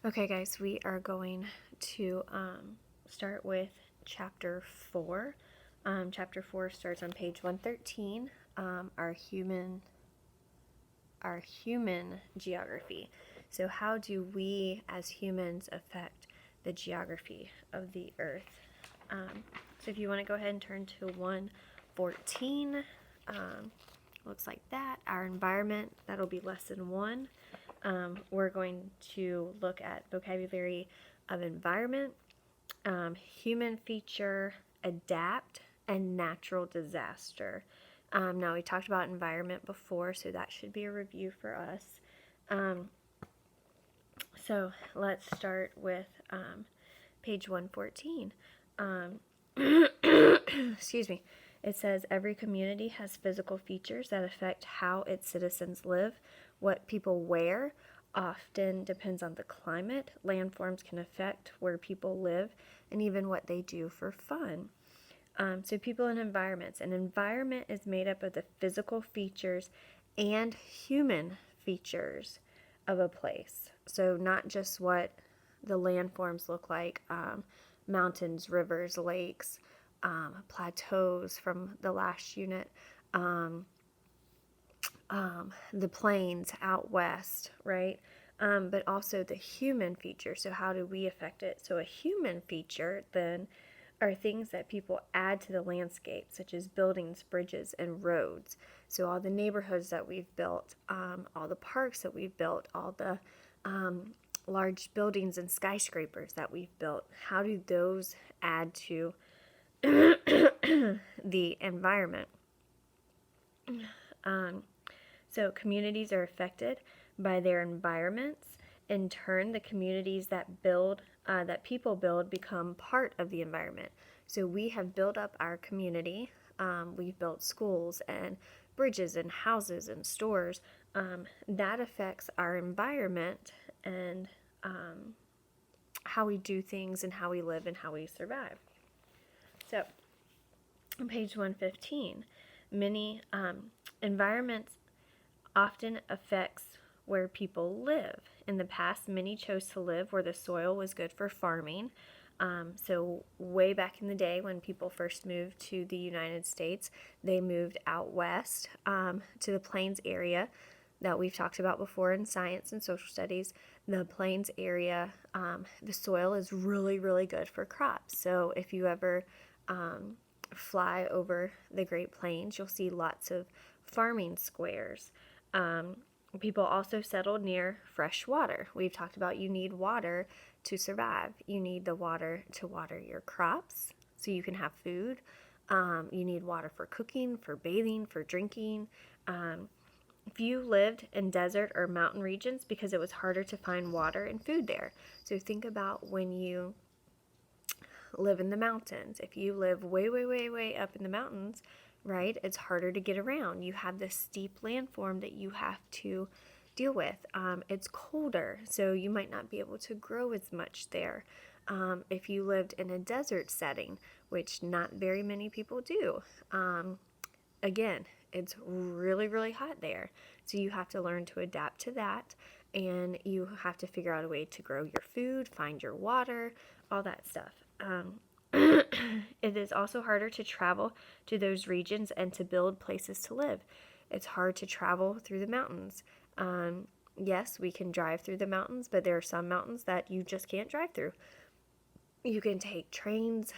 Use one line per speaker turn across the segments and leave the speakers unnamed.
Okay, guys, we are going to start with chapter 4. Chapter 4 starts on page 113, our human geography. So how do we as humans affect the geography of the earth? So if you want to go ahead and turn to 114, looks like that. Our environment, that'll be lesson 1. We're going to look at vocabulary of environment, human feature, adapt, and natural disaster. Now, we talked about environment before, so that should be a review for us. So let's start with page 114. Excuse me. It says every community has physical features that affect how its citizens live. What people wear often depends on the climate. Landforms can affect where people live and even what they do for fun. So people and environments. An environment is made up of the physical features and human features of a place. So not just what the landforms look like, mountains, rivers, lakes, plateaus from the last unit, the plains out west, right? But also the human feature. So how do we affect it? So a human feature then are things that people add to the landscape, such as buildings, bridges, and roads. So all the neighborhoods that we've built, all the parks that we've built, all the large buildings and skyscrapers that we've built, how do those add to the environment? So communities are affected by their environments. In turn, the communities that people build become part of the environment. So we have built up our community. We've built schools and bridges and houses and stores. That affects our environment and how we do things and how we live and how we survive. So on page 115, many environments often affects where people live. In the past, many chose to live where the soil was good for farming. So way back in the day when people first moved to the United States, they moved out west to the plains area that we've talked about before in science and social studies. The plains area, the soil is really, really good for crops. So if you ever fly over the Great Plains, you'll see lots of farming squares. People also settled near fresh water. We've talked about you need water to survive. You need the water to water your crops so you can have food. You need water for cooking, for bathing, for drinking. Few lived in desert or mountain regions because it was harder to find water and food there. So think about when you live in the mountains. If you live way, way, way, way up in the mountains, right, it's harder to get around. You have this steep landform that you have to deal with. It's colder, so you might not be able to grow as much there. If you lived in a desert setting, which not very many people do, again, it's really, really hot there. So you have to learn to adapt to that, and you have to figure out a way to grow your food, find your water, all that stuff. It is also harder to travel to those regions and to build places to live. It's hard to travel through the mountains. Yes, we can drive through the mountains, but there are some mountains that you just can't drive through. You can take trains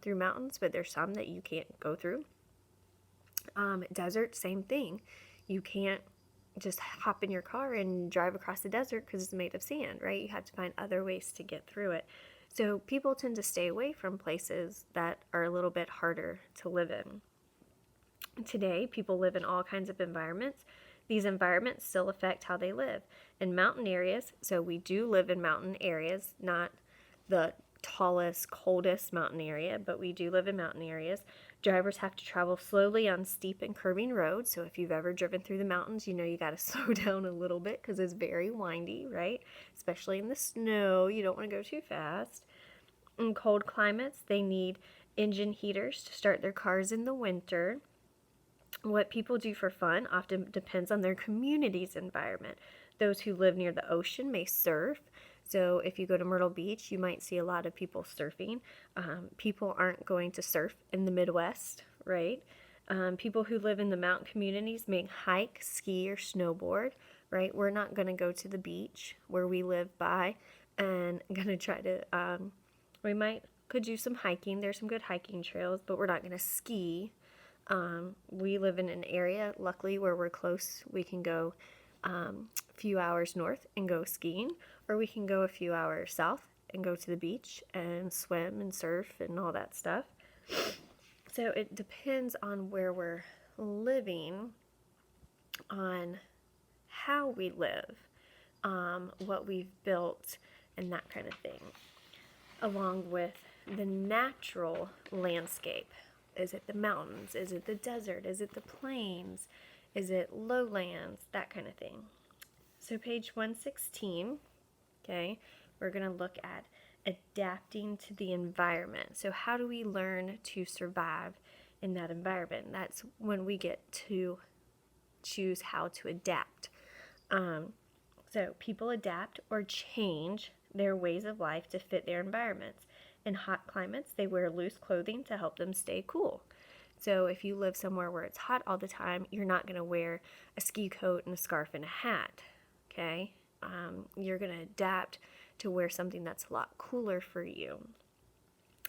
through mountains, but there's some that you can't go through. Desert, same thing. You can't just hop in your car and drive across the desert because it's made of sand, right? You have to find other ways to get through it. So people tend to stay away from places that are a little bit harder to live in. Today, people live in all kinds of environments. These environments still affect how they live. In mountain areas, so we do live in mountain areas, not the tallest, coldest mountain area, but we do live in mountain areas. Drivers have to travel slowly on steep and curving roads. So if you've ever driven through the mountains, you know you got to slow down a little bit because it's very windy, right? Especially in the snow, you don't want to go too fast. In cold climates, they need engine heaters to start their cars in the winter. What people do for fun often depends on their community's environment. Those who live near the ocean may surf. So if you go to Myrtle Beach, you might see a lot of people surfing. People aren't going to surf in the Midwest, right? People who live in the mountain communities may hike, ski, or snowboard, right? We're not going to go to the beach where we live by and going to try to, we could do some hiking. There's some good hiking trails, but we're not going to ski. We live in an area, luckily, where we're close. We can go a few hours north and go skiing, or we can go a few hours south and go to the beach and swim and surf and all that stuff. So it depends on where we're living, on how we live, what we've built, and that kind of thing, along with the natural landscape. Is it the mountains? Is it the desert? Is it the plains? Is it lowlands? That kind of thing. So page 116, okay, we're going to look at adapting to the environment. So how do we learn to survive in that environment? That's when we get to choose how to adapt. So people adapt or change their ways of life to fit their environments. In hot climates, they wear loose clothing to help them stay cool. So if you live somewhere where it's hot all the time, you're not going to wear a ski coat and a scarf and a hat, okay? You're going to adapt to wear something that's a lot cooler for you.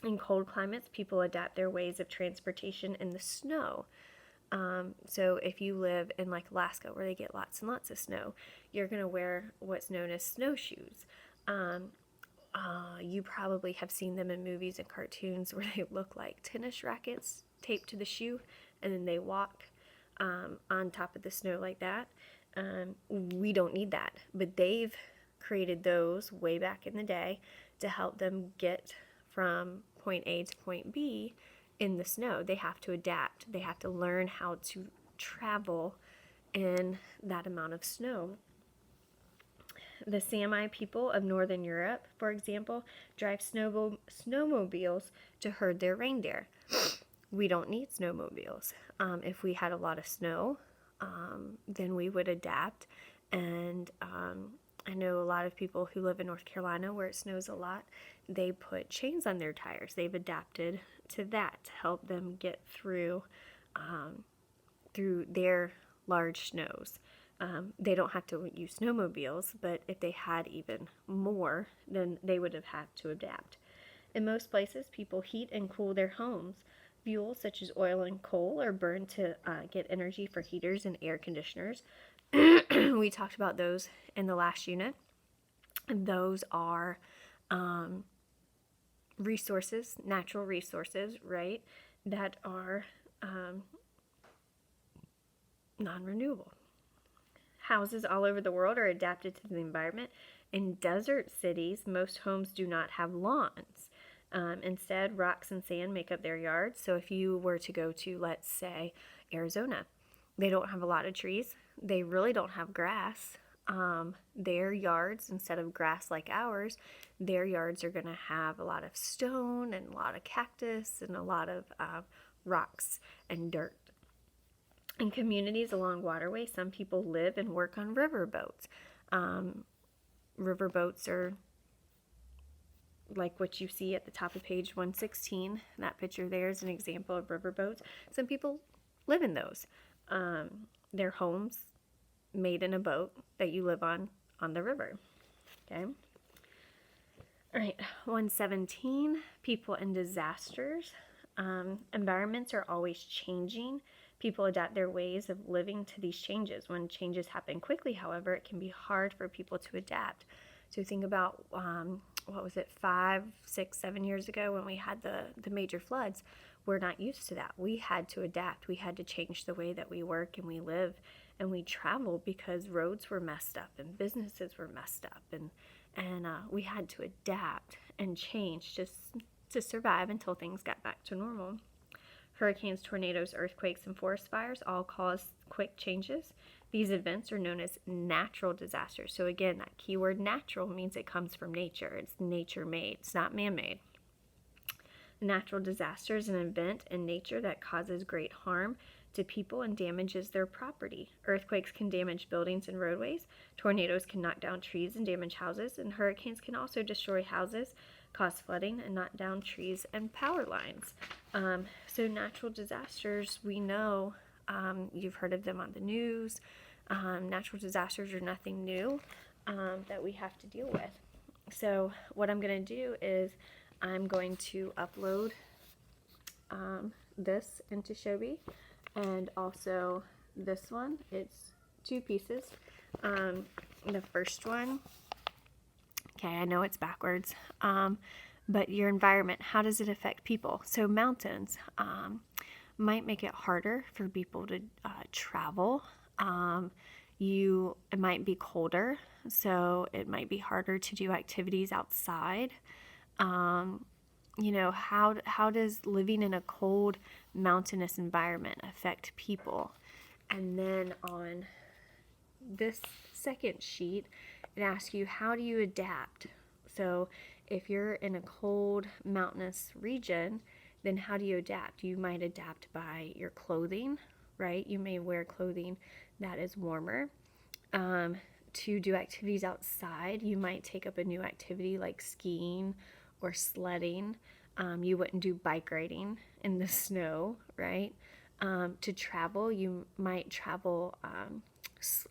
In cold climates, people adapt their ways of transportation in the snow. So if you live in like Alaska where they get lots and lots of snow, you're going to wear what's known as snowshoes. You probably have seen them in movies and cartoons where they look like tennis rackets taped to the shoe, and then they walk on top of the snow like that. We don't need that, but they've created those way back in the day to help them get from point A to point B in the snow. They have to adapt. They have to learn how to travel in that amount of snow. The Sami people of Northern Europe, for example, drive snowmobiles to herd their reindeer. We don't need snowmobiles. If we had a lot of snow, then we would adapt. And I know a lot of people who live in North Carolina where it snows a lot, they put chains on their tires. They've adapted to that to help them get through their large snows. They don't have to use snowmobiles, but if they had even more, then they would have had to adapt. In most places, people heat and cool their homes. Fuels such as oil and coal are burned to get energy for heaters and air conditioners. We talked about those in the last unit. And those are resources, natural resources, right, that are non-renewable. Houses all over the world are adapted to the environment. In desert cities, most homes do not have lawns. Instead, rocks and sand make up their yards. So if you were to go to, let's say, Arizona, they don't have a lot of trees. They really don't have grass. Their yards, instead of grass like ours, their yards are going to have a lot of stone and a lot of cactus and a lot of rocks and dirt. In communities along waterways, some people live and work on riverboats. Riverboats are like what you see at the top of page 116. That picture there is an example of riverboats. Some people live in those. They're homes made in a boat that you live on the river. Okay. All right, 117, people and disasters. Environments are always changing. People adapt their ways of living to these changes. When changes happen quickly, however, it can be hard for people to adapt. So think about, 5, 6, 7 years ago when we had the major floods. We're not used to that. We had to adapt. We had to change the way that we work and we live and we travel because roads were messed up and businesses were messed up. And we had to adapt and change just to survive until things got back to normal. Hurricanes, tornadoes, earthquakes, and forest fires all cause quick changes. These events are known as natural disasters. So again, that keyword natural means it comes from nature. It's nature-made. It's not man-made. Natural disaster is an event in nature that causes great harm to people and damages their property. Earthquakes can damage buildings and roadways. Tornadoes can knock down trees and damage houses. And hurricanes can also destroy houses, cause flooding, and knock down trees and power lines. So natural disasters, we know, you've heard of them on the news. Natural disasters are nothing new that we have to deal with. So what I'm going to do is I'm going to upload this into Shobi, and also this one. It's 2 pieces. The first one, okay, I know it's backwards, but your environment, how does it affect people? So mountains might make it harder for people to travel. It might be colder, so it might be harder to do activities outside. How does living in a cold mountainous environment affect people? And then on this second sheet, it asks you, how do you adapt? So if you're in a cold mountainous region, then how do you adapt? You might adapt by your clothing, right? You may wear clothing that is warmer. To do activities outside, you might take up a new activity like skiing or sledding. You wouldn't do bike riding in the snow, right? To travel, you might travel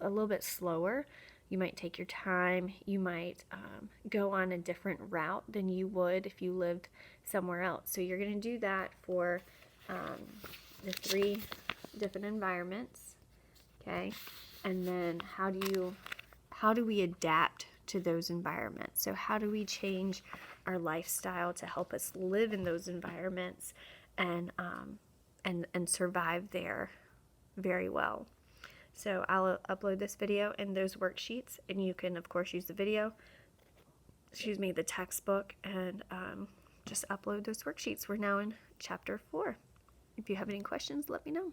a little bit slower. You might take your time. You might go on a different route than you would if you lived somewhere else. So you're going to do that for the 3 different environments, okay? And then how do we adapt to those environments? So how do we change our lifestyle to help us live in those environments and survive there very well? So I'll upload this video and those worksheets, and you can of course use the textbook, and just upload those worksheets. We're now in chapter 4. If you have any questions, let me know.